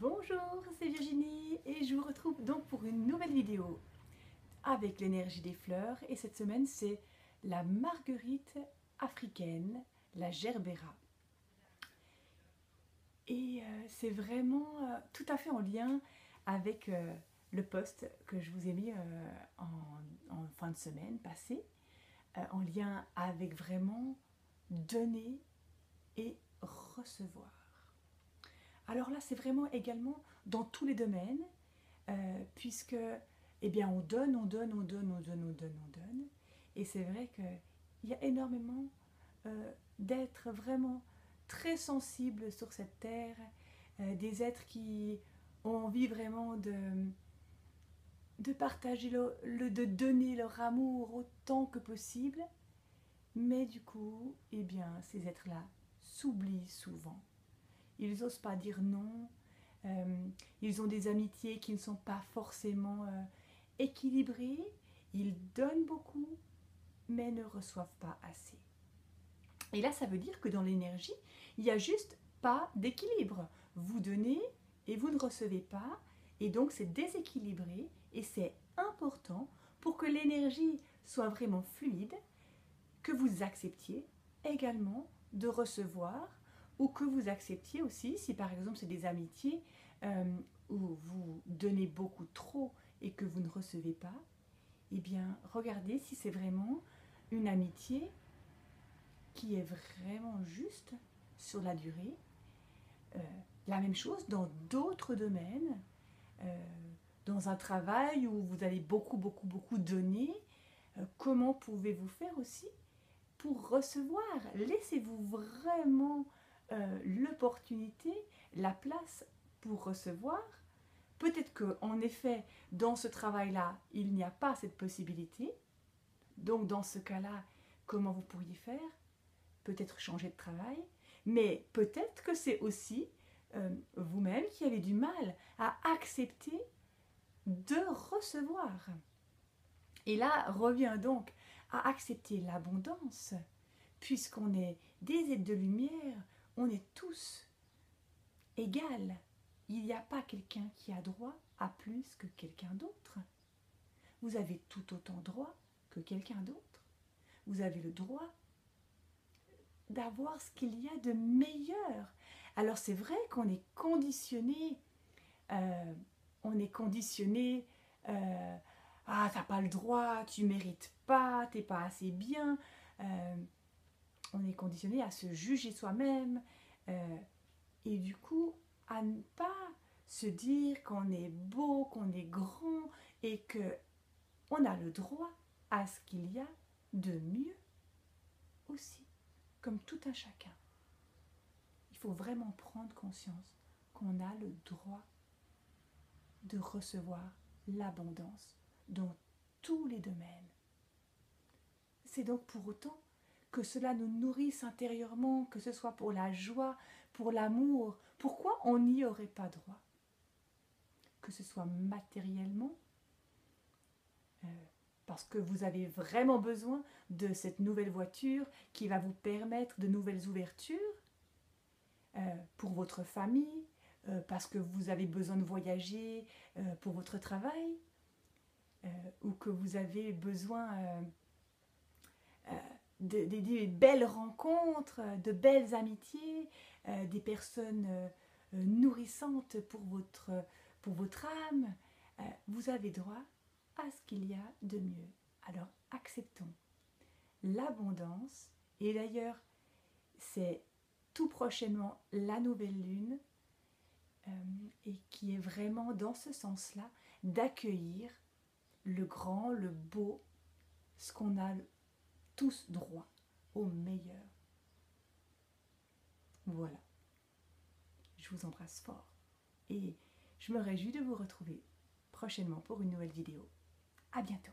Bonjour, c'est Virginie et je vous retrouve donc pour une nouvelle vidéo avec l'énergie des fleurs et cette semaine c'est la marguerite africaine, la gerbera. Et c'est vraiment tout à fait en lien avec le post que je vous ai mis en fin de semaine passée, en lien avec vraiment donner et recevoir. Alors là, c'est vraiment également dans tous les domaines, puisque, eh bien, on donne, on donne, on donne, on donne, on donne, on donne. Et c'est vrai qu'il y a énormément d'êtres vraiment très sensibles sur cette terre, des êtres qui ont envie vraiment de partager, de donner leur amour autant que possible. Mais du coup, eh bien, ces êtres-là s'oublient souvent. Ils n'osent pas dire non. Ils ont des amitiés qui ne sont pas forcément équilibrées. Ils donnent beaucoup, mais ne reçoivent pas assez. Et là, ça veut dire que dans l'énergie, il n'y a juste pas d'équilibre. Vous donnez et vous ne recevez pas. Et donc, c'est déséquilibré. Et c'est important pour que l'énergie soit vraiment fluide, que vous acceptiez également de recevoir ou que vous acceptiez aussi, si par exemple c'est des amitiés où vous donnez beaucoup trop et que vous ne recevez pas, eh bien regardez si c'est vraiment une amitié qui est vraiment juste sur la durée. La même chose dans d'autres domaines, dans un travail où vous allez beaucoup donner, comment pouvez-vous faire aussi pour recevoir? Laissez-vous vraiment l'opportunité, la place pour recevoir. Peut-être qu'en effet, dans ce travail-là, il n'y a pas cette possibilité. Donc dans ce cas-là, comment vous pourriez faire? Peut-être changer de travail, mais peut-être que c'est aussi vous-même qui avez du mal à accepter de recevoir. Et là, revient donc à accepter l'abondance, puisqu'on est des êtres de lumière, on est tous égaux. Il n'y a pas quelqu'un qui a droit à plus que quelqu'un d'autre. Vous avez tout autant droit que quelqu'un d'autre. Vous avez le droit d'avoir ce qu'il y a de meilleur. Alors c'est vrai qu'on est conditionné, ah, t'as pas le droit, tu mérites pas, t'es pas assez bien. On est conditionné à se juger soi-même et du coup à ne pas se dire qu'on est beau, qu'on est grand et que on a le droit à ce qu'il y a de mieux aussi, comme tout un chacun. Il faut vraiment prendre conscience qu'on a le droit de recevoir l'abondance dans tous les domaines. C'est donc pour autant que cela nous nourrisse intérieurement, que ce soit pour la joie, pour l'amour. Pourquoi on n'y aurait pas droit? Que ce soit matériellement, parce que vous avez vraiment besoin de cette nouvelle voiture qui va vous permettre de nouvelles ouvertures, pour votre famille, parce que vous avez besoin de voyager pour votre travail, ou que vous avez besoin de belles rencontres, de belles amitiés, des personnes nourrissantes pour votre âme. Vous avez droit à ce qu'il y a de mieux. Alors acceptons l'abondance. Et d'ailleurs, c'est tout prochainement la nouvelle lune, et qui est vraiment dans ce sens-là, d'accueillir le grand, le beau, ce qu'on a tous droit au meilleur. Voilà, je vous embrasse fort et je me réjouis de vous retrouver prochainement pour une nouvelle vidéo. À bientôt.